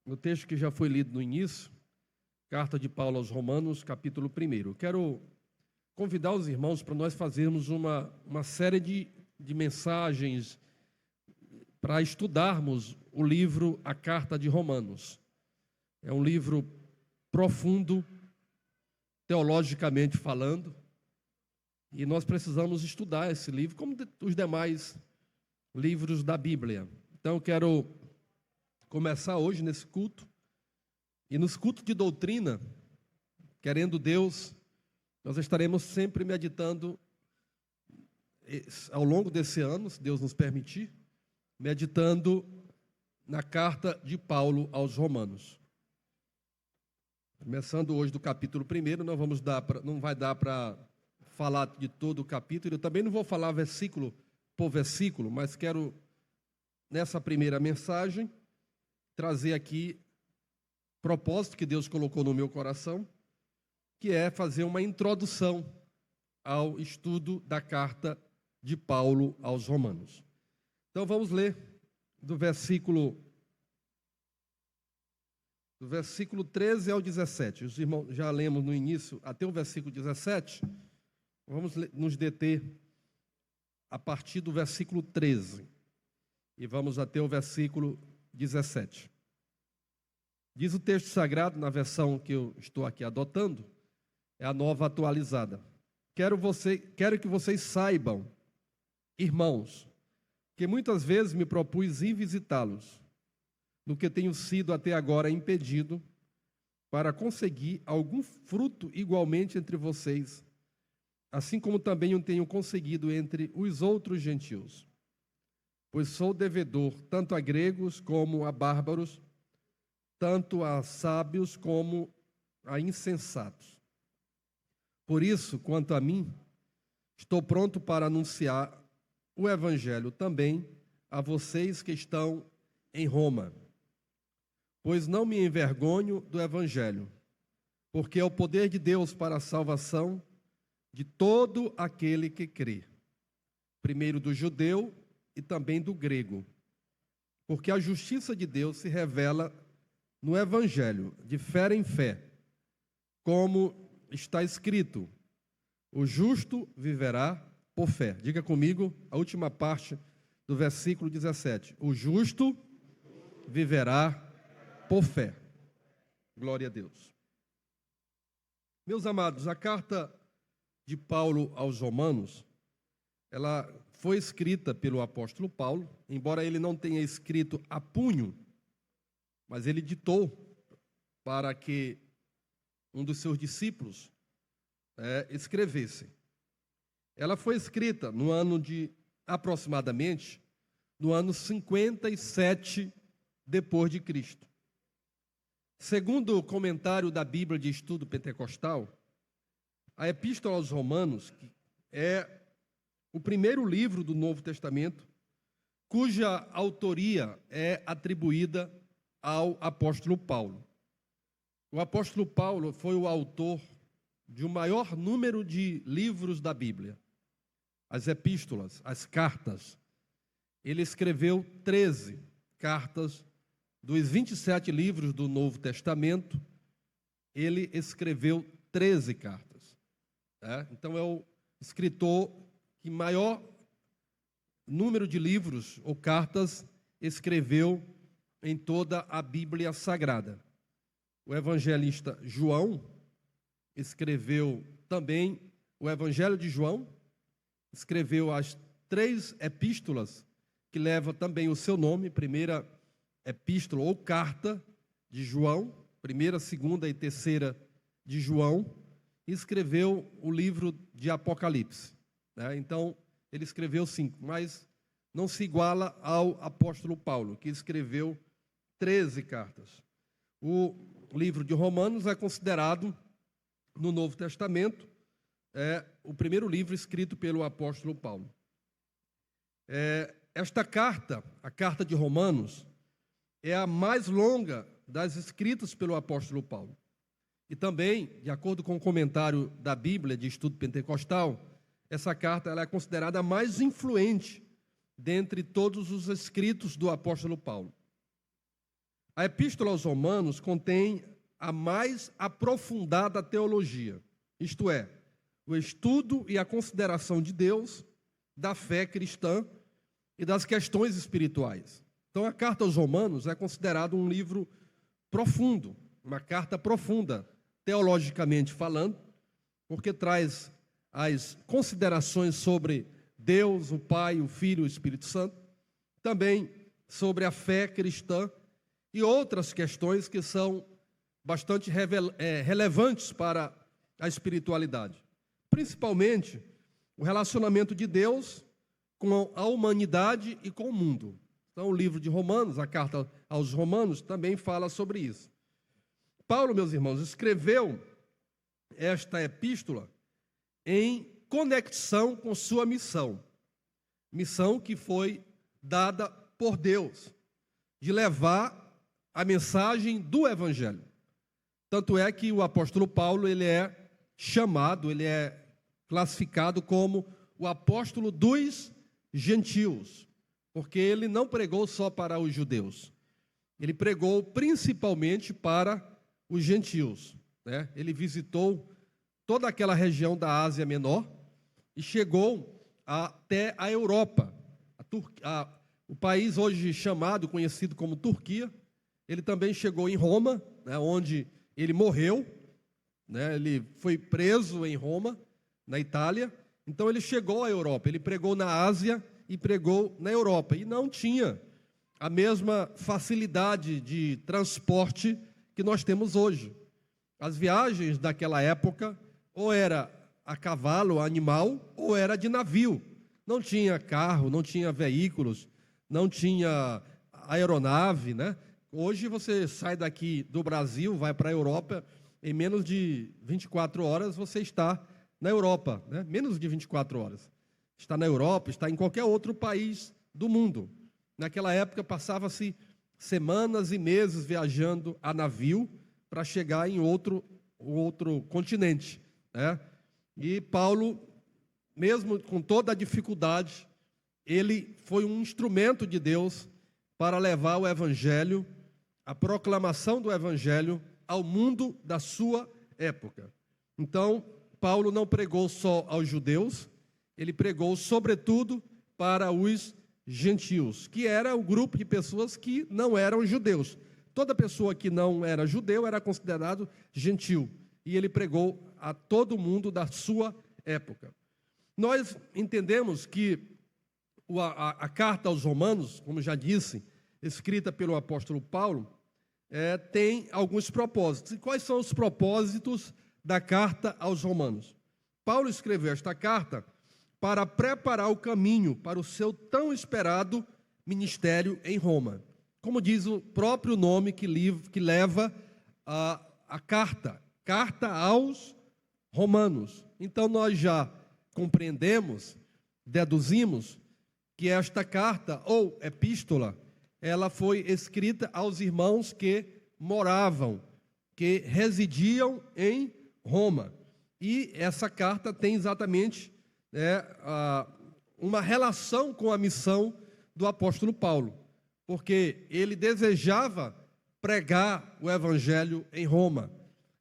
no texto que já foi lido no início, carta de Paulo aos Romanos, capítulo 1. Quero convidar os irmãos para nós fazermos uma série de mensagens para estudarmos o livro A Carta de Romanos. É um livro profundo, teologicamente falando, e nós precisamos estudar esse livro, como os demais livros da Bíblia. Então, eu quero começar hoje nesse culto, e nos cultos de doutrina, querendo Deus, nós estaremos sempre meditando, ao longo desse ano, se Deus nos permitir, meditando na carta de Paulo aos Romanos. Começando hoje do capítulo 1, não vai dar para falar de todo o capítulo. Eu também não vou falar versículo por versículo, mas quero, nessa primeira mensagem, trazer aqui o propósito que Deus colocou no meu coração, que é fazer uma introdução ao estudo da carta de Paulo aos Romanos. Então vamos ler do versículo 13 ao 17. Os irmãos já lemos no início até o versículo 17. Vamos nos deter a partir do versículo 13 e vamos até o versículo 17. Diz o texto sagrado, na versão que eu estou aqui adotando, é a Nova Atualizada. Quero que vocês saibam, irmãos, que muitas vezes me propus ir visitá-los, no que tenho sido até agora impedido, para conseguir algum fruto igualmente entre vocês, assim como também eu tenho conseguido entre os outros gentios. Pois sou devedor tanto a gregos como a bárbaros, tanto a sábios como a insensatos. Por isso, quanto a mim, estou pronto para anunciar o Evangelho também a vocês que estão em Roma. Pois não me envergonho do Evangelho, porque é o poder de Deus para a salvação de todo aquele que crê, primeiro do judeu e também do grego. Porque a justiça de Deus se revela no Evangelho, de fé em fé, como está escrito: o justo viverá por fé. Diga comigo a última parte do versículo 17. O justo viverá por fé. Glória a Deus. Meus amados, a carta de Paulo aos Romanos, ela foi escrita pelo apóstolo Paulo, embora ele não tenha escrito a punho, mas ele ditou para que um dos seus discípulos escrevesse. Ela foi escrita no ano aproximadamente, no ano 57 depois de Cristo. Segundo o comentário da Bíblia de Estudo Pentecostal, a Epístola aos Romanos, que é o primeiro livro do Novo Testamento, cuja autoria é atribuída ao apóstolo Paulo. O apóstolo Paulo foi o autor de um maior número de livros da Bíblia, as epístolas, as cartas. Ele escreveu 13 cartas. Dos 27 livros do Novo Testamento, ele escreveu 13 cartas. Então, é o escritor que maior número de livros ou cartas escreveu em toda a Bíblia Sagrada. O evangelista João escreveu também o Evangelho de João, escreveu as 3 epístolas que levam também o seu nome, primeira epístola ou carta de João, primeira, segunda e terceira de João, e escreveu o livro de Apocalipse. Então, ele escreveu 5, mas não se iguala ao apóstolo Paulo, que escreveu 13 cartas. O livro de Romanos é considerado, no Novo Testamento, o primeiro livro escrito pelo apóstolo Paulo. Esta carta, a carta de Romanos, é a mais longa das escritas pelo apóstolo Paulo. E também, de acordo com o comentário da Bíblia de Estudo Pentecostal, essa carta ela é considerada a mais influente dentre todos os escritos do apóstolo Paulo. A Epístola aos Romanos contém a mais aprofundada teologia, isto é, o estudo e a consideração de Deus, da fé cristã e das questões espirituais. Então, a Carta aos Romanos é considerada um livro profundo, uma carta profunda, teologicamente falando, porque traz as considerações sobre Deus, o Pai, o Filho e o Espírito Santo, também sobre a fé cristã e outras questões que são bastante relevantes para a espiritualidade. Principalmente o relacionamento de Deus com a humanidade e com o mundo. Então, o livro de Romanos, a carta aos Romanos, também fala sobre isso. Paulo, meus irmãos, escreveu esta epístola em conexão com sua missão. Missão que foi dada por Deus, de levar a mensagem do Evangelho. Tanto é que o apóstolo Paulo, ele é chamado, ele é classificado como o apóstolo dos gentios, porque ele não pregou só para os judeus, ele pregou principalmente para os gentios, né? Ele visitou toda aquela região da Ásia Menor e chegou até a Europa, o país hoje chamado, conhecido como Turquia. Ele também chegou em Roma, né, onde ele morreu, né, ele foi preso em Roma, na Itália. Então ele chegou à Europa, ele pregou na Ásia e pregou na Europa, e não tinha a mesma facilidade de transporte que nós temos hoje. As viagens daquela época ou era a cavalo, animal, ou era de navio. Não tinha carro, não tinha veículos, não tinha aeronave, né? Hoje você sai daqui do Brasil, vai para a Europa, em menos de 24 horas você está na Europa, né? Menos de 24 horas. Está na Europa, está em qualquer outro país do mundo. Naquela época passava-se semanas e meses viajando a navio para chegar em outro continente, né? E Paulo, mesmo com toda a dificuldade, ele foi um instrumento de Deus para levar o Evangelho, a proclamação do Evangelho ao mundo da sua época. Então, Paulo não pregou só aos judeus, ele pregou sobretudo para os gentios, que era o grupo de pessoas que não eram judeus. Toda pessoa que não era judeu era considerado gentil, e ele pregou a todo mundo da sua época. Nós entendemos que a carta aos Romanos, como já disse, escrita pelo apóstolo Paulo, tem alguns propósitos. E quais são os propósitos da carta aos Romanos? Paulo escreveu esta carta para preparar o caminho para o seu tão esperado ministério em Roma. Como diz o próprio nome que leva a carta aos Romanos. Então nós já compreendemos, deduzimos, que esta carta ou epístola, ela foi escrita aos irmãos que moravam, que residiam em Roma. E essa carta tem exatamente uma relação com a missão do apóstolo Paulo, porque ele desejava pregar o evangelho em Roma.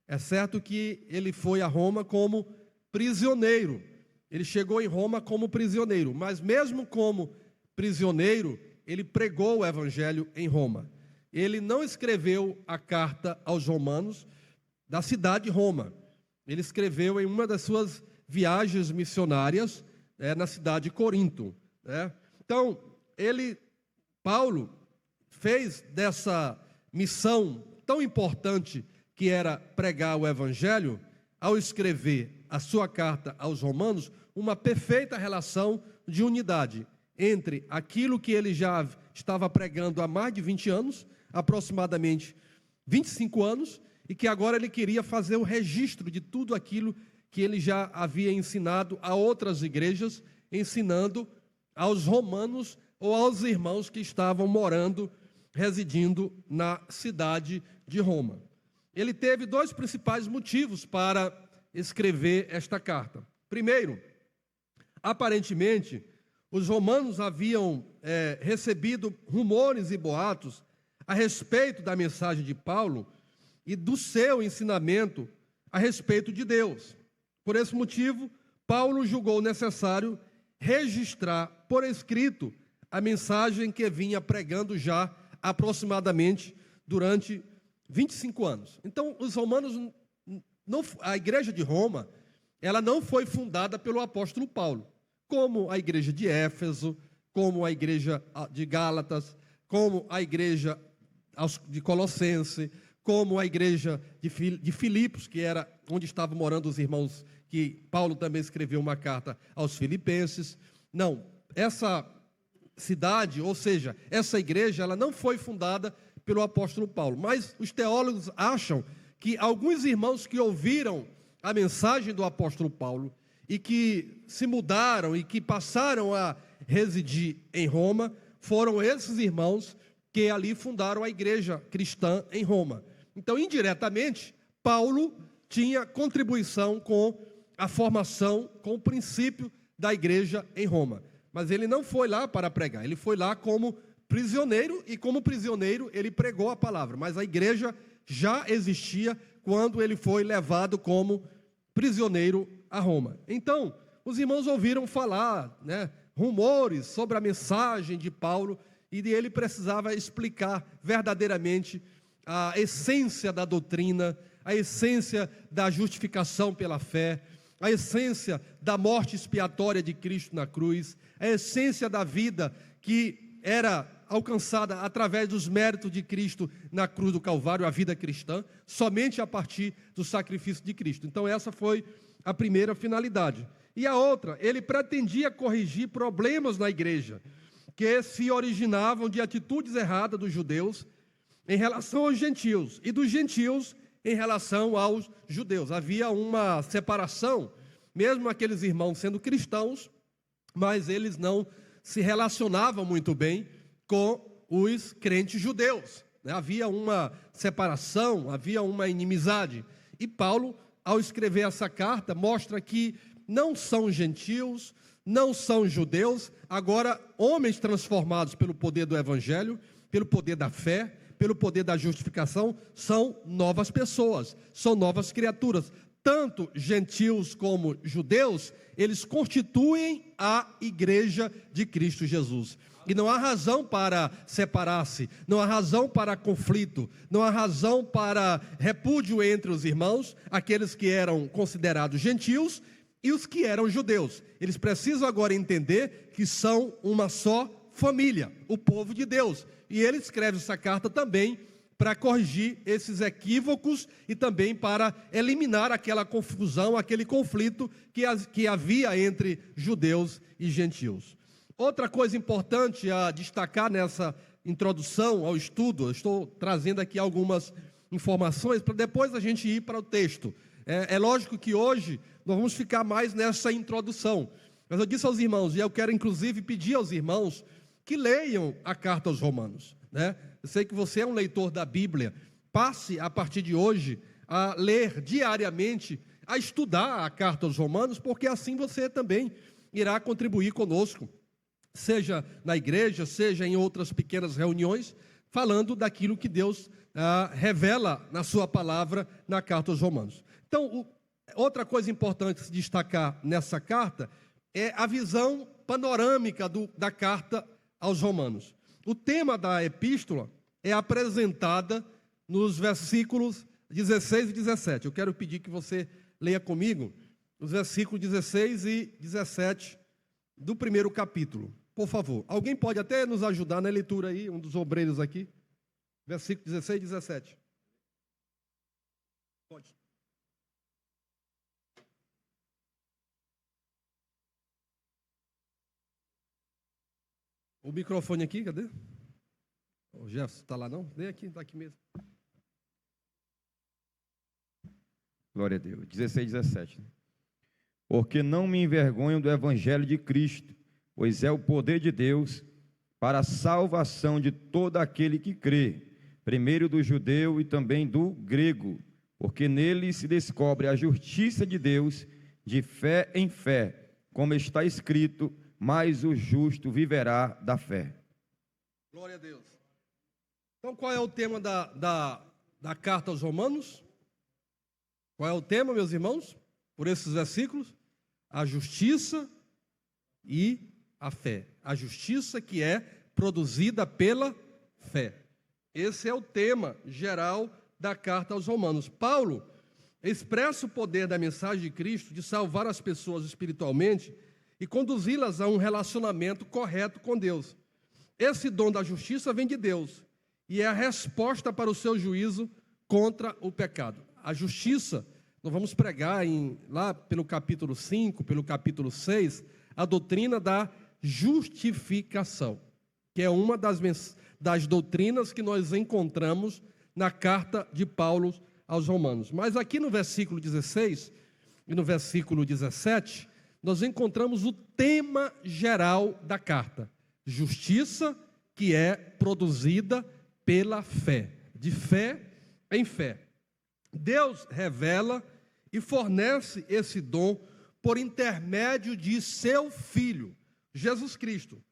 É certo que ele foi a Roma como prisioneiro, ele chegou em Roma como prisioneiro, mas mesmo como prisioneiro, ele pregou o evangelho em Roma. Ele não escreveu a carta aos romanos da cidade de Roma, ele escreveu em uma das suas viagens missionárias, na cidade de Corinto, né? Então, Paulo fez dessa missão tão importante que era pregar o evangelho, ao escrever a sua carta aos romanos, uma perfeita relação de unidade entre aquilo que ele já estava pregando há mais de 20 anos, aproximadamente 25 anos, e que agora ele queria fazer o registro de tudo aquilo que ele já havia ensinado a outras igrejas, ensinando aos romanos ou aos irmãos que estavam morando, residindo na cidade de Roma. Ele teve dois principais motivos para escrever esta carta. Primeiro, aparentemente, os romanos haviam recebido rumores e boatos a respeito da mensagem de Paulo e do seu ensinamento a respeito de Deus. Por esse motivo, Paulo julgou necessário registrar por escrito a mensagem que vinha pregando já aproximadamente durante 25 anos. Então, os romanos, a igreja de Roma, ela não foi fundada pelo apóstolo Paulo, como a igreja de Éfeso, como a igreja de Gálatas, como a igreja de Colossense, como a igreja de Filipos, que era onde estavam morando os irmãos, que Paulo também escreveu uma carta aos filipenses. Não, essa cidade, ou seja, essa igreja, ela não foi fundada pelo apóstolo Paulo, mas os teólogos acham que alguns irmãos que ouviram a mensagem do apóstolo Paulo e que se mudaram e que passaram a residir em Roma, foram esses irmãos que ali fundaram a igreja cristã em Roma. Então, indiretamente, Paulo tinha contribuição com a formação, com o princípio da igreja em Roma. Mas ele não foi lá para pregar, ele foi lá como prisioneiro, e como prisioneiro ele pregou a palavra. Mas a igreja já existia quando ele foi levado como prisioneiro a Roma. Então, os irmãos ouviram falar, rumores sobre a mensagem de Paulo, e ele precisava explicar verdadeiramente a essência da doutrina, a essência da justificação pela fé, a essência da morte expiatória de Cristo na cruz, a essência da vida que era alcançada através dos méritos de Cristo na cruz do Calvário, a vida cristã, somente a partir do sacrifício de Cristo. Então essa foi a primeira finalidade. E a outra, ele pretendia corrigir problemas na igreja, que se originavam de atitudes erradas dos judeus em relação aos gentios, e dos gentios em relação aos judeus. Havia uma separação, mesmo aqueles irmãos sendo cristãos, mas eles não se relacionavam muito bem com os crentes judeus. Havia uma separação, havia uma inimizade. E Paulo, ao escrever essa carta, mostra que não são gentios, não são judeus, agora homens transformados pelo poder do evangelho, pelo poder da fé, pelo poder da justificação, são novas pessoas, são novas criaturas. Tanto gentios como judeus, eles constituem a igreja de Cristo Jesus. E não há razão para separar-se, não há razão para conflito, não há razão para repúdio entre os irmãos, aqueles que eram considerados gentios e os que eram judeus. Eles precisam agora entender que são uma só família, o povo de Deus. E ele escreve essa carta também para corrigir esses equívocos e também para eliminar aquela confusão, aquele conflito que havia entre judeus e gentios. Outra coisa importante a destacar nessa introdução ao estudo, eu estou trazendo aqui algumas informações para depois a gente ir para o texto. É lógico que hoje nós vamos ficar mais nessa introdução, mas eu disse aos irmãos, e eu quero inclusive pedir aos irmãos que leiam a carta aos Romanos, Eu sei que você é um leitor da Bíblia, passe a partir de hoje a ler diariamente, a estudar a carta aos Romanos, porque assim você também irá contribuir conosco, seja na igreja, seja em outras pequenas reuniões, falando daquilo que Deus revela na sua palavra na carta aos Romanos. Então, outra coisa importante a se destacar nessa carta é a visão panorâmica da carta aos Romanos. O tema da epístola é apresentada nos versículos 16 e 17. Eu quero pedir que você leia comigo os versículos 16 e 17 do primeiro capítulo. Por favor, alguém pode até nos ajudar na leitura aí, um dos obreiros aqui? Versículos 16 e 17. Pode. O microfone aqui, cadê? O Jefferson, está lá não? Vem aqui, está aqui mesmo. Glória a Deus. 16, 17. Porque não me envergonho do evangelho de Cristo, pois é o poder de Deus para a salvação de todo aquele que crê, primeiro do judeu e também do grego, porque nele se descobre a justiça de Deus de fé em fé, como está escrito, mas o justo viverá da fé. Glória a Deus. Então, qual é o tema da carta aos Romanos? Qual é o tema, meus irmãos? Por esses versículos? A justiça e a fé. A justiça que é produzida pela fé. Esse é o tema geral da carta aos Romanos. Paulo expressa o poder da mensagem de Cristo de salvar as pessoas espiritualmente e conduzi-las a um relacionamento correto com Deus. Esse dom da justiça vem de Deus e é a resposta para o seu juízo contra o pecado. A justiça, nós vamos pregar lá pelo capítulo 5, pelo capítulo 6, a doutrina da justificação, que é uma das doutrinas que nós encontramos na carta de Paulo aos Romanos. Mas aqui no versículo 16 e no versículo 17, nós encontramos o tema geral da carta. Justiça que é produzida pela fé, de fé em fé. Deus revela e fornece esse dom por intermédio de seu Filho, Jesus Cristo,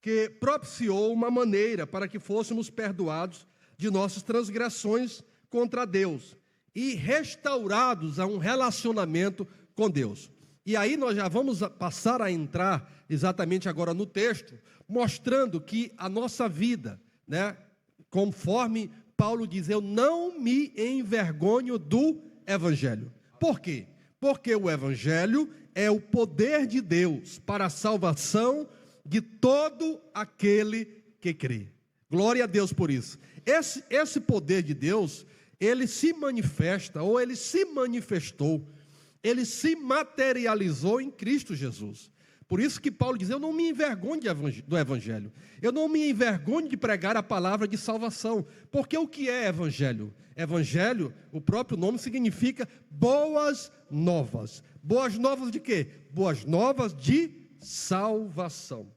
que propiciou uma maneira para que fôssemos perdoados de nossas transgressões contra Deus e restaurados a um relacionamento com Deus. E aí nós já vamos passar a entrar exatamente agora no texto, mostrando que a nossa vida, conforme Paulo diz, eu não me envergonho do Evangelho. Por quê? Porque o Evangelho é o poder de Deus para a salvação de todo aquele que crê. Glória a Deus por isso. Esse poder de Deus, ele se manifesta, ou ele se manifestou, ele se materializou em Cristo Jesus. Por isso que Paulo diz, eu não me envergonho do Evangelho. Eu não me envergonho de pregar a palavra de salvação. Porque o que é Evangelho? Evangelho, o próprio nome significa boas novas. Boas novas de quê? Boas novas de salvação.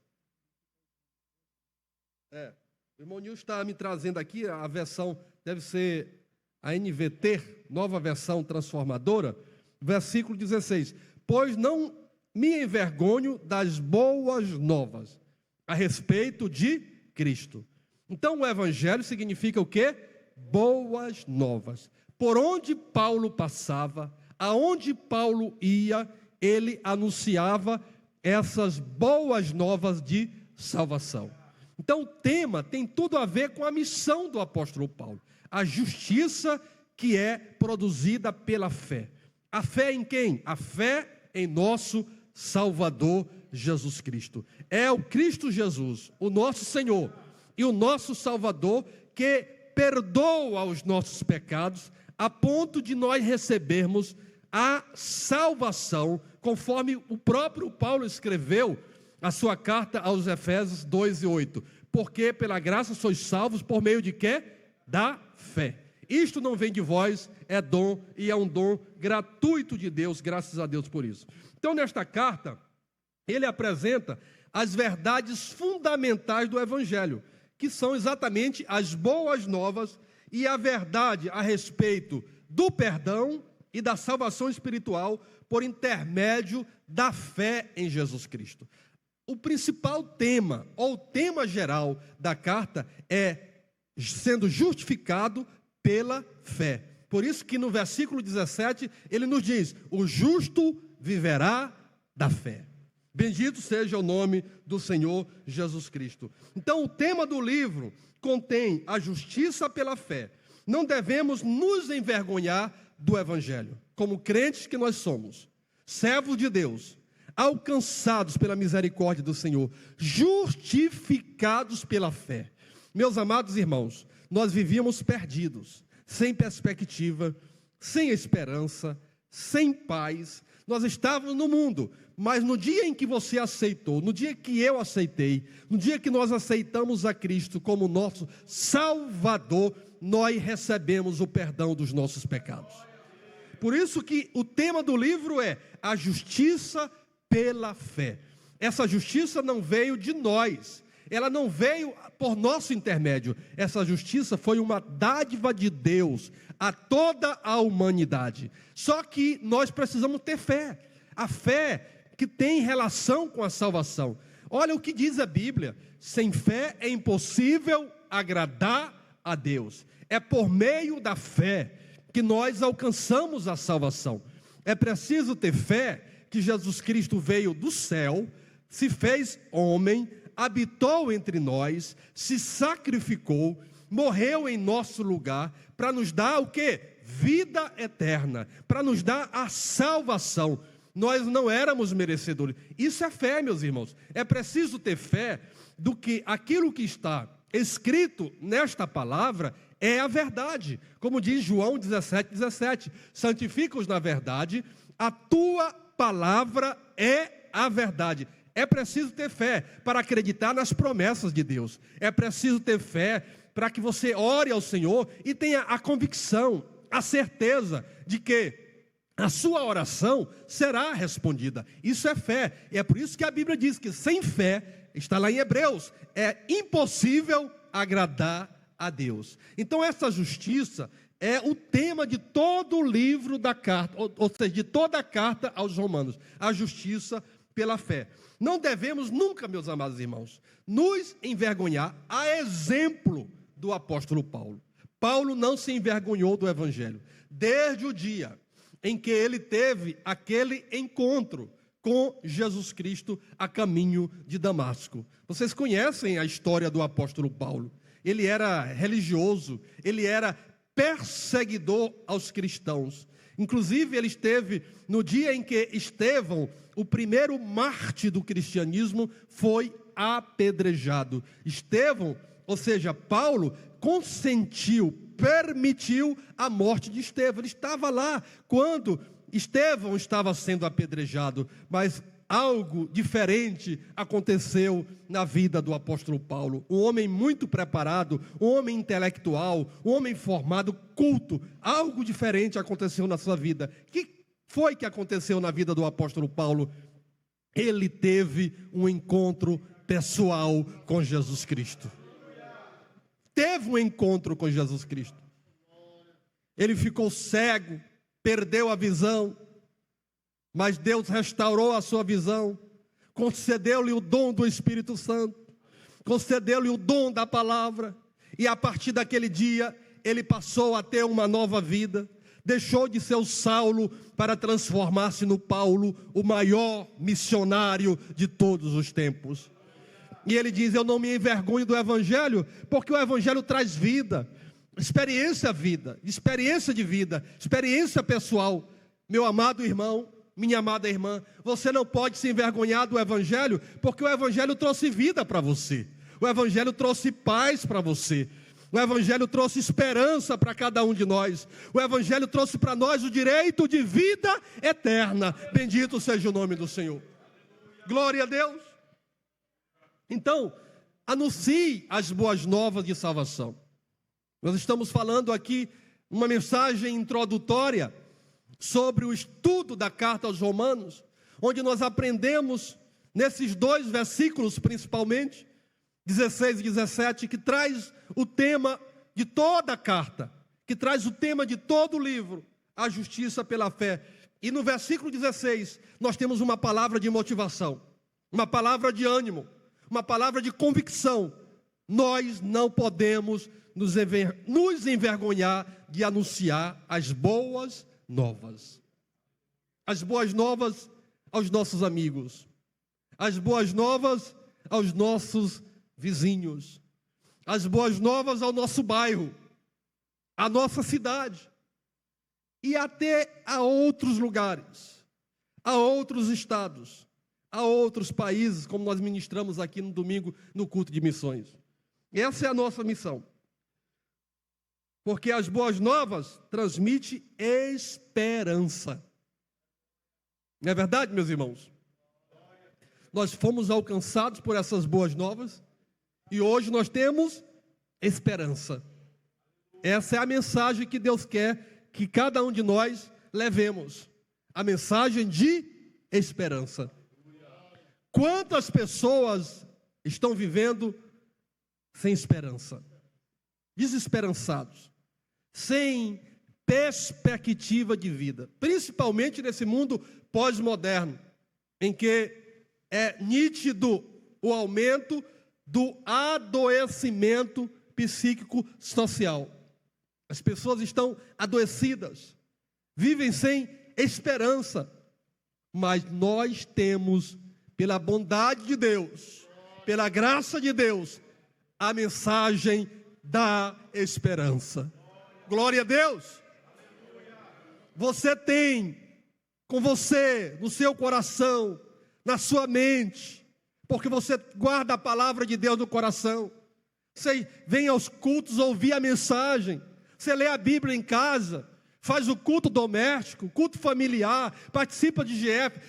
O irmão Nilson está me trazendo aqui, a versão deve ser a NVT, nova versão transformadora, versículo 16. Pois não me envergonho das boas novas a respeito de Cristo. Então o Evangelho significa o quê? Boas novas. Por onde Paulo passava, aonde Paulo ia, ele anunciava essas boas novas de salvação. Então o tema tem tudo a ver com a missão do apóstolo Paulo. A justiça que é produzida pela fé. A fé em quem? A fé em nosso Salvador Jesus Cristo. É o Cristo Jesus, o nosso Senhor e o nosso Salvador, que perdoa os nossos pecados a ponto de nós recebermos a salvação, conforme o próprio Paulo escreveu a sua carta aos Efésios 2:8. Porque pela graça sois salvos por meio de quê? Da fé. Isto não vem de vós, é dom, e é um dom gratuito de Deus, graças a Deus por isso. Então, nesta carta, ele apresenta as verdades fundamentais do Evangelho, que são exatamente as boas novas e a verdade a respeito do perdão e da salvação espiritual por intermédio da fé em Jesus Cristo. O principal tema, ou tema geral da carta, é sendo justificado pela fé. Por isso que no versículo 17, ele nos diz, o justo viverá da fé. Bendito seja o nome do Senhor Jesus Cristo. Então o tema do livro contém a justiça pela fé. Não devemos nos envergonhar do Evangelho, como crentes que nós somos, servos de Deus, alcançados pela misericórdia do Senhor, justificados pela fé. Meus amados irmãos, nós vivíamos perdidos, sem perspectiva, sem esperança, sem paz. Nós estávamos no mundo, mas no dia em que você aceitou, no dia que eu aceitei, no dia que nós aceitamos a Cristo como nosso Salvador, nós recebemos o perdão dos nossos pecados. Por isso que o tema do livro é a justiça pela fé. Essa justiça não veio de nós, ela não veio por nosso intermédio. Essa justiça foi uma dádiva de Deus a toda a humanidade. Só que nós precisamos ter fé. A fé que tem relação com a salvação. Olha o que diz a Bíblia: sem fé é impossível agradar a Deus. É por meio da fé que nós alcançamos a salvação. É preciso ter fé que Jesus Cristo veio do céu, se fez homem, habitou entre nós, se sacrificou, morreu em nosso lugar, para nos dar o quê? Vida eterna, para nos dar a salvação. Nós não éramos merecedores. Isso é fé, meus irmãos. É preciso ter fé do que aquilo que está escrito nesta palavra é a verdade. Como diz João 17:17, santifica-os na verdade, a tua palavra é a verdade. É preciso ter fé para acreditar nas promessas de Deus. É preciso ter fé para que você ore ao Senhor e tenha a convicção, a certeza de que a sua oração será respondida. Isso é fé. E é por isso que a Bíblia diz que sem fé, está lá em Hebreus, é impossível agradar a Deus. Então essa justiça é o tema de todo o livro da carta, ou seja, de toda a carta aos Romanos. A justiça pela fé. Não devemos nunca, meus amados irmãos, nos envergonhar, a exemplo do apóstolo Paulo. Paulo não se envergonhou do Evangelho, desde o dia em que ele teve aquele encontro com Jesus Cristo a caminho de Damasco. Vocês conhecem a história do apóstolo Paulo. Ele era religioso, ele era perseguidor aos cristãos. Inclusive, ele esteve no dia em que Estevão, o primeiro mártir do cristianismo, foi apedrejado. Estevão, ou seja, Paulo, consentiu, permitiu a morte de Estevão. Ele estava lá quando Estevão estava sendo apedrejado, mas algo diferente aconteceu na vida do apóstolo Paulo. Um homem muito preparado, um homem intelectual, um homem formado, culto. Algo diferente aconteceu na sua vida. O que foi que aconteceu na vida do apóstolo Paulo? Ele teve um encontro pessoal com Jesus Cristo. Teve um encontro com Jesus Cristo. Ele ficou cego, perdeu a visão, mas Deus restaurou a sua visão, concedeu-lhe o dom do Espírito Santo, concedeu-lhe o dom da palavra, e a partir daquele dia, ele passou a ter uma nova vida, deixou de ser o Saulo para transformar-se no Paulo, o maior missionário de todos os tempos. E ele diz: eu não me envergonho do Evangelho, porque o Evangelho traz vida, experiência de vida, experiência pessoal. Meu amado irmão, minha amada irmã, você não pode se envergonhar do Evangelho, porque o Evangelho trouxe vida para você, o Evangelho trouxe paz para você, o Evangelho trouxe esperança para cada um de nós, o Evangelho trouxe para nós o direito de vida eterna. Bendito seja o nome do Senhor. Glória a Deus. Então, anuncie as boas novas de salvação. Nós estamos falando aqui uma mensagem introdutória sobre o estudo da carta aos Romanos, onde nós aprendemos nesses dois versículos principalmente, 16 e 17, que traz o tema de toda a carta, que traz o tema de todo o livro, a justiça pela fé. E no versículo 16, nós temos uma palavra de motivação, uma palavra de ânimo, uma palavra de convicção. Nós não podemos nos envergonhar de anunciar as boas novas. As boas novas aos nossos amigos, as boas novas aos nossos vizinhos, as boas novas ao nosso bairro, à nossa cidade e até a outros lugares, a outros estados, a outros países, como nós ministramos aqui no domingo no culto de missões. Essa é a nossa missão. Porque as boas novas transmitem esperança. Não é verdade, meus irmãos? Nós fomos alcançados por essas boas novas e hoje nós temos esperança. Essa é a mensagem que Deus quer que cada um de nós levemos. A mensagem de esperança. Quantas pessoas estão vivendo sem esperança? Desesperançados, sem perspectiva de vida, principalmente nesse mundo pós-moderno, em que é nítido o aumento do adoecimento psíquico-social. As pessoas estão adoecidas, vivem sem esperança, mas nós temos, pela bondade de Deus, pela graça de Deus, a mensagem da esperança. Glória a Deus! Você tem com você, no seu coração, na sua mente, porque você guarda a palavra de Deus no coração. Você vem aos cultos ouvir a mensagem, você lê a Bíblia em casa, faz o culto doméstico, culto familiar, participa de GF,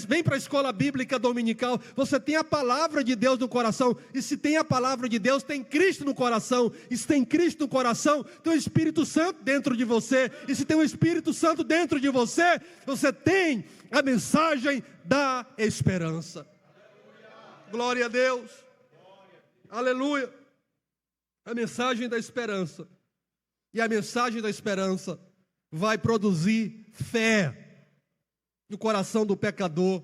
vem para a escola bíblica dominical. Você tem a palavra de Deus no coração, e se tem a palavra de Deus, tem Cristo no coração, e se tem Cristo no coração, tem o Espírito Santo dentro de você, e se tem o Espírito Santo dentro de você, você tem a mensagem da esperança. Glória a Deus. Aleluia. A mensagem da esperança. E a mensagem da esperança vai produzir fé no coração do pecador,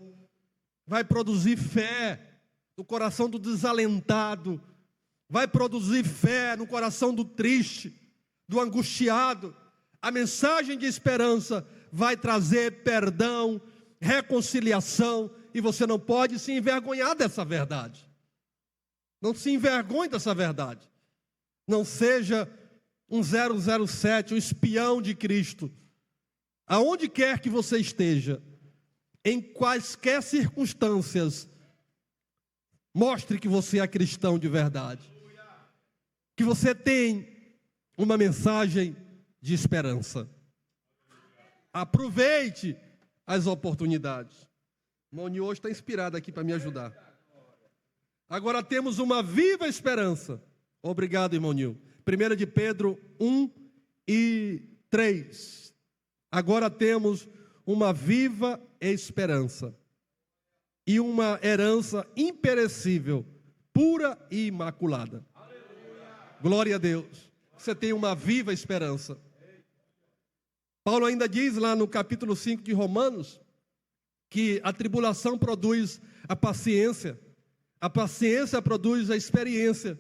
vai produzir fé no coração do desalentado, vai produzir fé no coração do triste, do angustiado. A mensagem de esperança vai trazer perdão, reconciliação, e você não pode se envergonhar dessa verdade. Não se envergonhe dessa verdade. Não seja um 007, um espião de Cristo. Aonde quer que você esteja, em quaisquer circunstâncias, mostre que você é cristão de verdade. Que você tem uma mensagem de esperança. Aproveite as oportunidades. O irmão Nil hoje está inspirado aqui para me ajudar. Agora temos uma viva esperança. Obrigado, irmão Nil. 1 de Pedro 1:3. Agora temos uma viva esperança e uma herança imperecível, pura e imaculada. Aleluia. Glória a Deus. Você tem uma viva esperança. Paulo ainda diz lá no capítulo 5 de Romanos que a tribulação produz a paciência produz a experiência,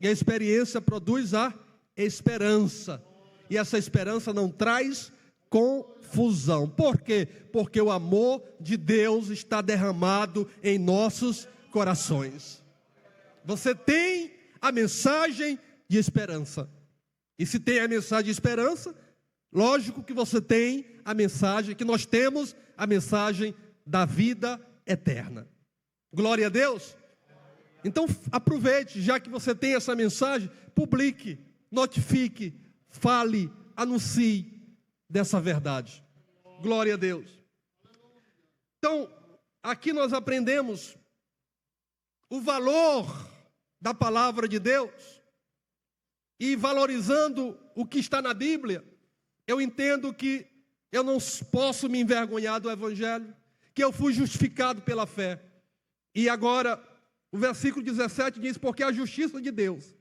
e a experiência produz a esperança. E essa esperança não traz confusão. Por quê? Porque o amor de Deus está derramado em nossos corações. Você tem a mensagem de esperança. E se tem a mensagem de esperança, lógico que você tem a mensagem, que nós temos a mensagem da vida eterna. Glória a Deus. Então aproveite, já que você tem essa mensagem, publique, notifique, fale, anuncie dessa verdade. Glória a Deus. Então, aqui nós aprendemos o valor da palavra de Deus, e valorizando o que está na Bíblia, eu entendo que eu não posso me envergonhar do Evangelho, que eu fui justificado pela fé. E agora, o versículo 17 diz: porque a justiça de Deus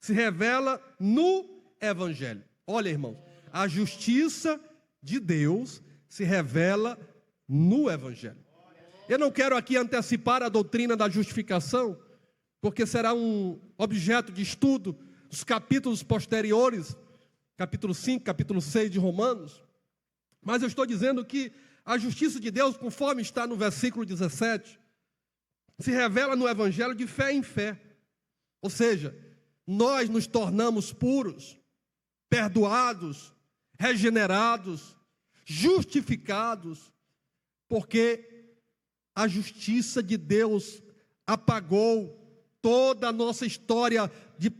se revela no Evangelho. Olha, irmãos, a justiça de Deus se revela no Evangelho. Eu não quero aqui antecipar a doutrina da justificação, porque será um objeto de estudo dos capítulos posteriores, capítulo 5, capítulo 6 de Romanos. Mas eu estou dizendo que a justiça de Deus, conforme está no versículo 17, se revela no Evangelho de fé em fé. Ou seja, nós nos tornamos puros, perdoados, regenerados, justificados, porque a justiça de Deus apagou toda a nossa história de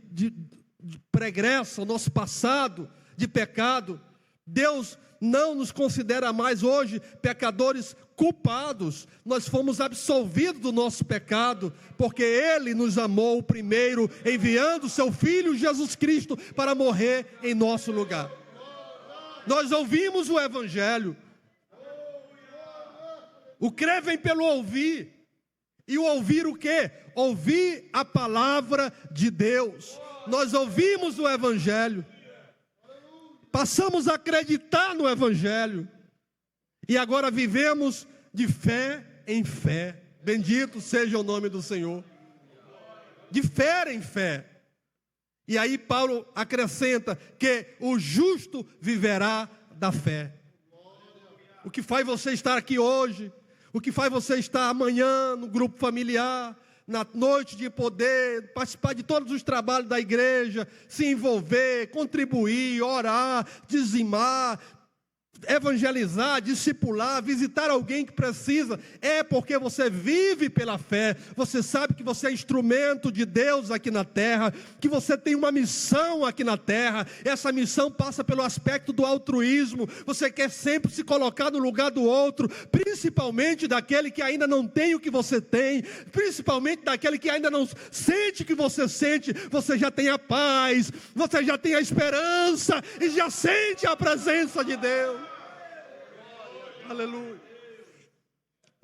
pregressa, o nosso passado de pecado. Deus não nos considera mais hoje pecadores culpados. Nós fomos absolvidos do nosso pecado, porque Ele nos amou primeiro, enviando seu Filho Jesus Cristo para morrer em nosso lugar. Nós ouvimos o Evangelho. O crer vem pelo ouvir. E o ouvir o quê? Ouvir a palavra de Deus. Nós ouvimos o Evangelho. Passamos a acreditar no Evangelho. E agora vivemos de fé em fé. Bendito seja o nome do Senhor. De fé em fé. E aí Paulo acrescenta que o justo viverá da fé. O que faz você estar aqui hoje, o que faz você estar amanhã no grupo familiar, na noite de poder participar de todos os trabalhos da igreja, se envolver, contribuir, orar, dizimar, evangelizar, discipular, visitar alguém que precisa, é porque você vive pela fé. Você sabe que você é instrumento de Deus aqui na terra, que você tem uma missão aqui na terra. Essa missão passa pelo aspecto do altruísmo. Você quer sempre se colocar no lugar do outro, principalmente daquele que ainda não tem o que você tem, principalmente daquele que ainda não sente o que você sente. Você já tem a paz, você já tem a esperança e já sente a presença de Deus. Aleluia.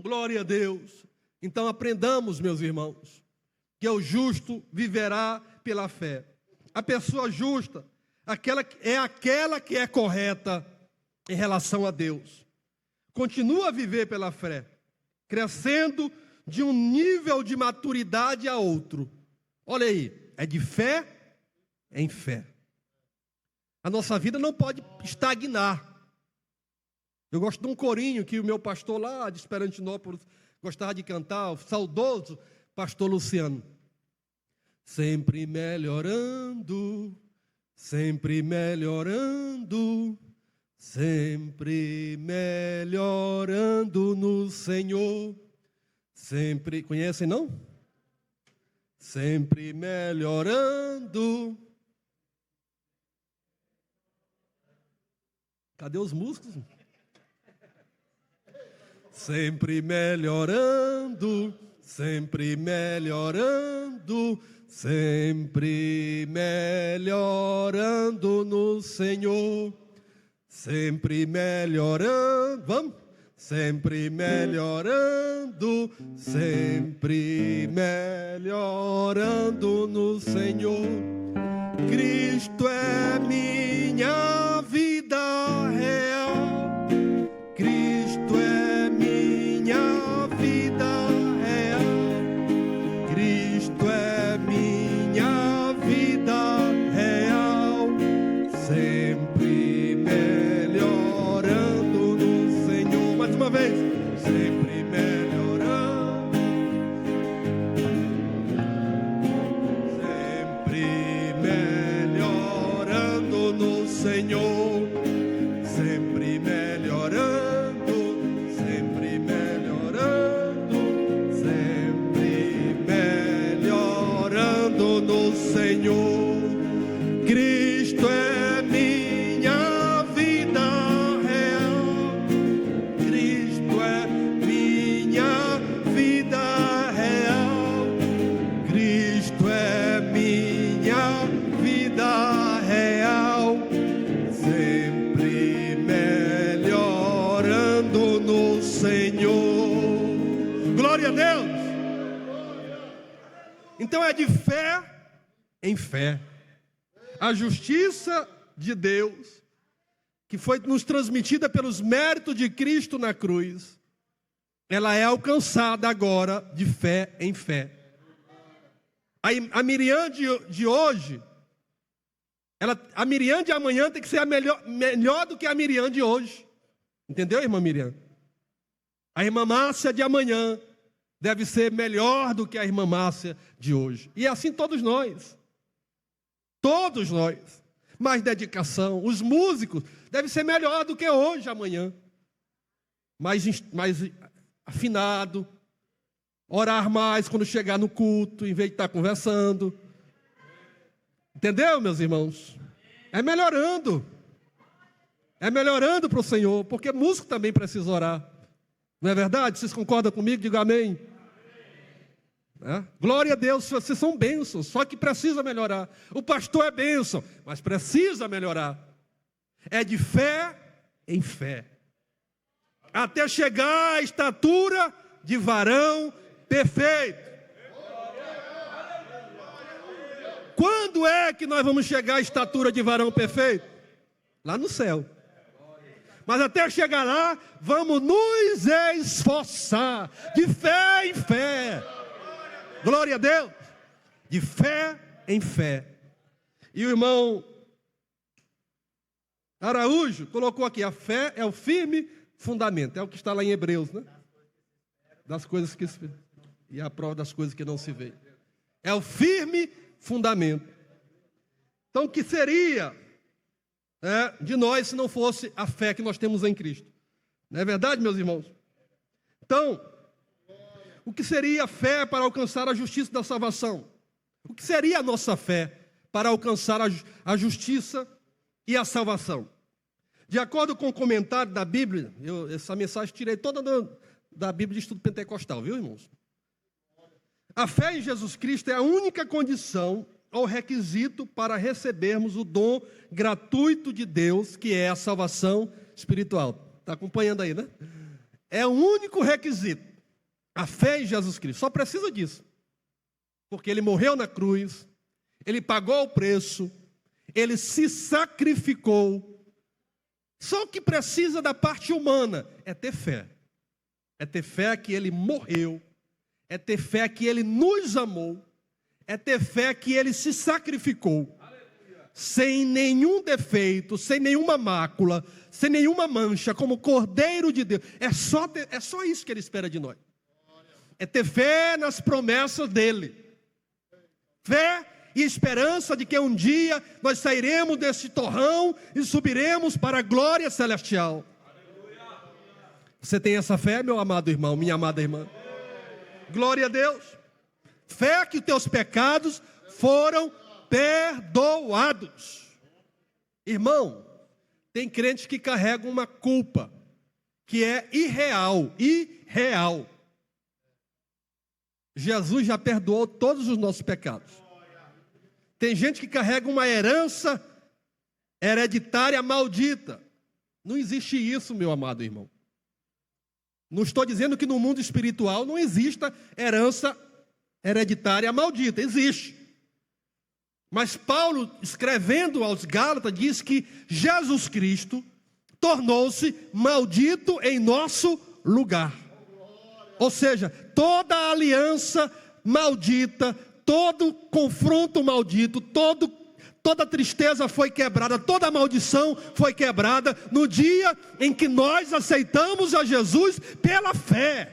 Glória a Deus. Então aprendamos, meus irmãos, que o justo viverá pela fé. A pessoa justa, aquela que é correta em relação a Deus, continua a viver pela fé, crescendo de um nível de maturidade a outro. Olha aí, é de fé em fé. A nossa vida não pode estagnar. Eu gosto de um corinho que o meu pastor lá de Esperantinópolis gostava de cantar, o saudoso pastor Luciano. Sempre melhorando, sempre melhorando, sempre melhorando no Senhor. Sempre, conhecem não? Sempre melhorando. Cadê os músicos? Sempre melhorando, sempre melhorando, sempre melhorando no Senhor. Sempre melhorando, vamos? Sempre melhorando, sempre melhorando no Senhor. Cristo é minha vida real. Cristo é minha vida real. Cristo é minha vida real. Sempre melhorando no Senhor. Mais uma vez. Sempre melhorando. Sempre melhorando no Senhor. Sempre melhorando, sempre melhorando, sempre melhorando no Senhor. Cristo é minha vida real. Cristo é minha vida real. Cristo é minha vida real. Sempre melhorando no Senhor. Glória a Deus. Então é de fé em fé. A justiça de Deus, que foi nos transmitida pelos méritos de Cristo na cruz, ela é alcançada agora de fé em fé. A Miriam de hoje, a Miriam de amanhã tem que ser melhor do que a Miriam de hoje. Entendeu, irmã Miriam? A irmã Márcia de amanhã deve ser melhor do que a irmã Márcia de hoje. E assim todos nós. Todos nós. Mais dedicação. Os músicos devem ser melhor do que hoje, amanhã. Mais afinado. Orar mais quando chegar no culto, em vez de estar conversando. Entendeu, meus irmãos? É melhorando. É melhorando para o Senhor, porque músico também precisa orar. Não é verdade? Vocês concordam comigo? Diga amém. É? Glória a Deus, vocês são bênçãos, só que precisa melhorar. O pastor é bênção, mas precisa melhorar. É de fé em fé. Até chegar à estatura de varão perfeito. Quando é que nós vamos chegar à estatura de varão perfeito? Lá no céu. Mas até chegar lá, vamos nos esforçar de fé em fé. Glória a Deus. De fé em fé. E o irmão Araújo colocou aqui, a fé é o firme fundamento. É o que está lá em Hebreus, né? Das coisas que se vê. E a prova das coisas que não se vê. É o firme fundamento. Então, o que seria de nós se não fosse a fé que nós temos em Cristo? Não é verdade, meus irmãos? Então, o que seria a fé para alcançar a justiça da salvação? O que seria a nossa fé para alcançar a justiça e a salvação? De acordo com o comentário da Bíblia, essa mensagem tirei toda da Bíblia de Estudo Pentecostal, viu, irmãos? A fé em Jesus Cristo é a única condição ou requisito para recebermos o dom gratuito de Deus, que é a salvação espiritual. Está acompanhando aí, né? É o único requisito. A fé em Jesus Cristo. Só precisa disso. Porque Ele morreu na cruz, Ele pagou o preço, Ele se sacrificou. Só o que precisa da parte humana é ter fé. É ter fé que Ele morreu. É ter fé que Ele nos amou. É ter fé que Ele se sacrificou. Sem nenhum defeito, sem nenhuma mácula, sem nenhuma mancha, como Cordeiro de Deus. É só isso que Ele espera de nós. É ter fé nas promessas dEle. Fé e esperança de que um dia nós sairemos desse torrão e subiremos para a glória celestial. Você tem essa fé, meu amado irmão, minha amada irmã? Glória a Deus. Fé que os teus pecados foram perdoados. Irmão, tem crentes que carregam uma culpa que é irreal. Jesus já perdoou todos os nossos pecados. Tem gente que carrega uma herança hereditária maldita. Não existe isso, meu amado irmão. Não estou dizendo que no mundo espiritual não exista herança hereditária maldita. Existe. Mas Paulo, escrevendo aos Gálatas, diz que Jesus Cristo tornou-se maldito em nosso lugar. Ou seja, toda aliança maldita, todo confronto maldito, toda tristeza foi quebrada, toda maldição foi quebrada no dia em que nós aceitamos a Jesus pela fé.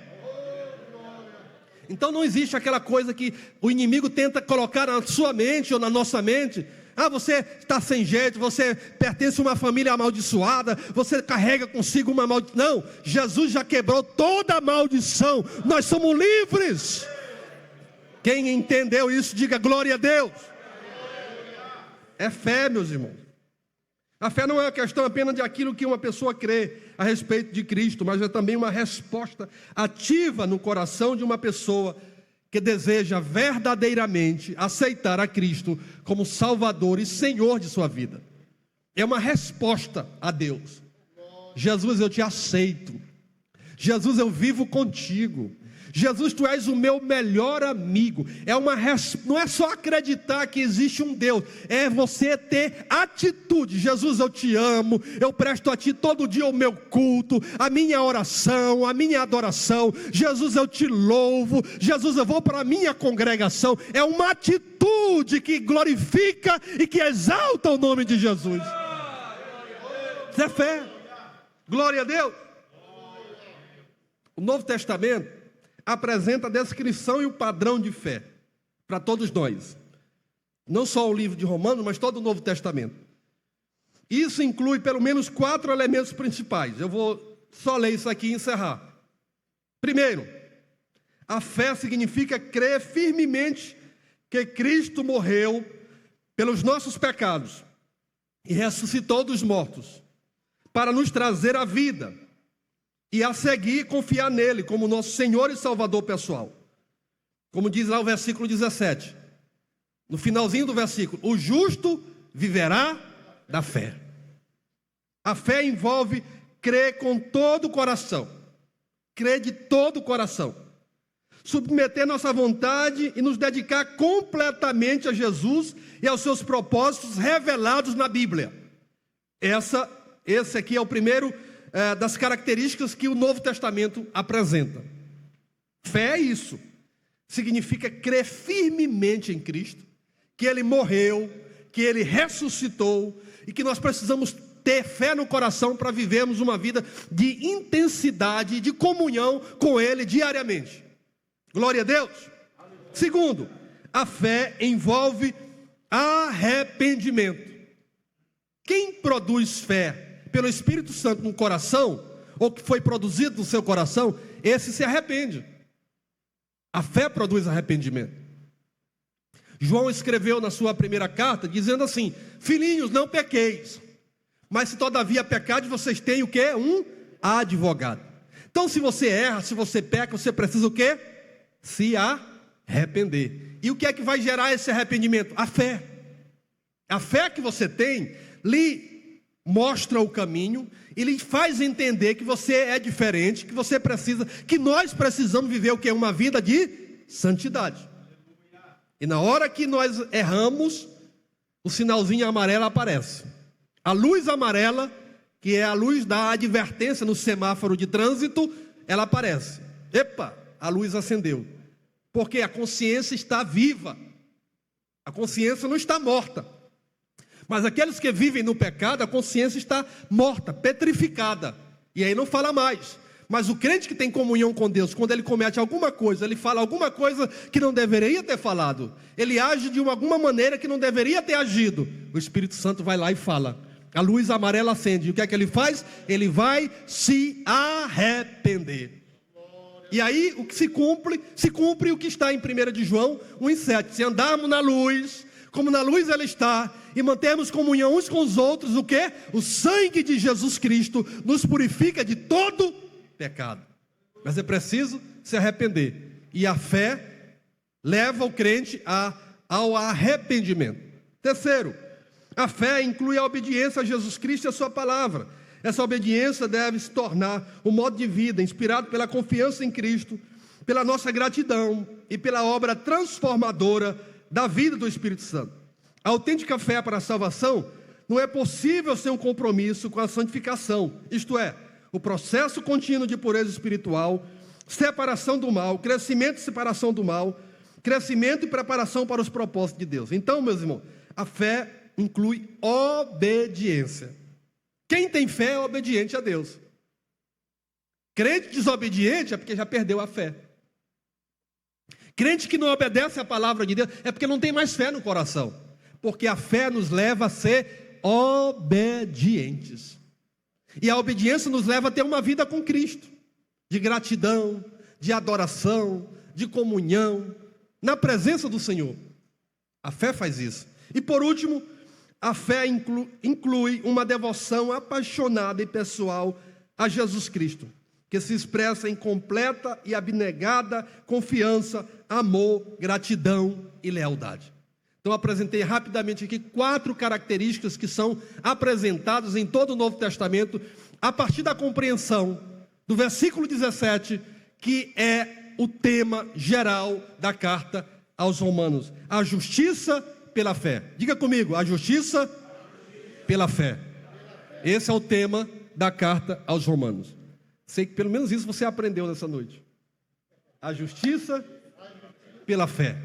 Então não existe aquela coisa que o inimigo tenta colocar na sua mente ou na nossa mente. Ah, você está sem jeito, você pertence a uma família amaldiçoada, você carrega consigo uma maldição. Não, Jesus já quebrou toda a maldição, nós somos livres. Quem entendeu isso, diga glória a Deus. É fé, meus irmãos. A fé não é uma questão apenas de aquilo que uma pessoa crê a respeito de Cristo, mas é também uma resposta ativa no coração de uma pessoa que deseja verdadeiramente aceitar a Cristo como Salvador e Senhor de sua vida. É uma resposta a Deus. Jesus, eu te aceito. Jesus, eu vivo contigo. Jesus, tu és o meu melhor amigo. Não é só acreditar que existe um Deus, é você ter atitude. Jesus, eu te amo, eu presto a ti todo dia o meu culto, a minha oração, a minha adoração. Jesus, eu te louvo. Jesus, eu vou para a minha congregação. É uma atitude que glorifica e que exalta o nome de Jesus. Isso é fé. Glória a Deus. O Novo Testamento apresenta a descrição e o padrão de fé para todos nós. Não só o livro de Romanos, mas todo o Novo Testamento. Isso inclui pelo menos 4 elementos principais. Eu vou só ler isso aqui e encerrar. Primeiro, a fé significa crer firmemente que Cristo morreu pelos nossos pecados e ressuscitou dos mortos para nos trazer a vida. E a seguir confiar nele como nosso Senhor e Salvador pessoal. Como diz lá o versículo 17. No finalzinho do versículo. O justo viverá da fé. A fé envolve crer com todo o coração. Crer de todo o coração. Submeter nossa vontade e nos dedicar completamente a Jesus e aos seus propósitos revelados na Bíblia. Esse aqui é o primeiro das características que o Novo Testamento apresenta. Fé é isso. Significa crer firmemente em Cristo, que Ele morreu, que Ele ressuscitou e que nós precisamos ter fé no coração para vivermos uma vida de intensidade, de comunhão com Ele diariamente. Glória a Deus. Segundo, a fé envolve arrependimento. Quem produz fé pelo Espírito Santo no coração, ou que foi produzido no seu coração, esse se arrepende. A fé produz arrependimento. João escreveu na sua primeira carta, dizendo assim: filhinhos, não pequeis, mas se todavia pecardes, vocês têm o quê? Um advogado. Então, se você erra, se você peca, você precisa o quê? Se arrepender. E o que é que vai gerar esse arrependimento? A fé. A fé que você tem lhe mostra o caminho e lhe faz entender que você é diferente, que você precisa, que nós precisamos viver o que é uma vida de santidade. E na hora que nós erramos, o sinalzinho amarelo aparece. A luz amarela, que é a luz da advertência no semáforo de trânsito, ela aparece. Epa, a luz acendeu. Porque a consciência está viva. A consciência não está morta. Mas aqueles que vivem no pecado, a consciência está morta, petrificada. E aí não fala mais. Mas o crente que tem comunhão com Deus, quando ele comete alguma coisa, ele fala alguma coisa que não deveria ter falado, ele age de alguma maneira que não deveria ter agido, o Espírito Santo vai lá e fala. A luz amarela acende. E o que é que ele faz? Ele vai se arrepender. E aí o que se cumpre o que está em 1 de João 1,7. Se andarmos na luz, como na luz ela está, e mantermos comunhão uns com os outros, o quê? O sangue de Jesus Cristo nos purifica de todo pecado. Mas é preciso se arrepender. E a fé leva o crente ao arrependimento. Terceiro, a fé inclui a obediência a Jesus Cristo e a sua palavra. Essa obediência deve se tornar um modo de vida inspirado pela confiança em Cristo, pela nossa gratidão e pela obra transformadora da vida do Espírito Santo. A autêntica fé para a salvação não é possível sem um compromisso com a santificação, isto é, o processo contínuo de pureza espiritual, separação do mal, crescimento e separação do mal, crescimento e preparação para os propósitos de Deus. Então, meus irmãos, a fé inclui obediência. Quem tem fé é obediente a Deus. Crente desobediente é porque já perdeu a fé. Crente que não obedece a palavra de Deus é porque não tem mais fé no coração. Porque a fé nos leva a ser obedientes. E a obediência nos leva a ter uma vida com Cristo, de gratidão, de adoração, de comunhão, na presença do Senhor. A fé faz isso. E por último, a fé inclui uma devoção apaixonada e pessoal a Jesus Cristo, que se expressa em completa e abnegada confiança, amor, gratidão e lealdade. Então apresentei rapidamente aqui 4 características que são apresentadas em todo o Novo Testamento, a partir da compreensão do versículo 17, que é o tema geral da carta aos Romanos: a justiça pela fé. Diga comigo, a justiça pela fé. Esse é o tema da carta aos Romanos. Sei que pelo menos isso você aprendeu nessa noite. A justiça pela fé.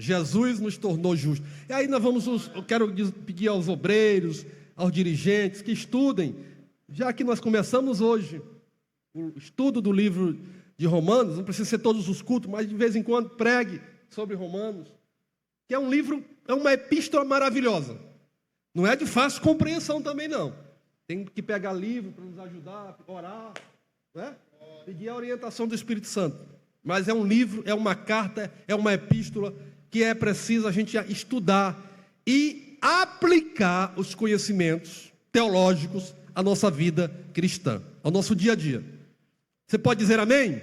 Jesus nos tornou justos. E aí eu quero pedir aos obreiros, aos dirigentes que estudem, já que nós começamos hoje o estudo do livro de Romanos, não precisa ser todos os cultos, mas de vez em quando pregue sobre Romanos, que é um livro, é uma epístola maravilhosa. Não é de fácil compreensão também não. Tem que pegar livro para nos ajudar, orar, né? Pedir a orientação do Espírito Santo. Mas é um livro, é uma carta, é uma epístola que é preciso a gente estudar e aplicar os conhecimentos teológicos à nossa vida cristã, ao nosso dia a dia. Você pode dizer amém?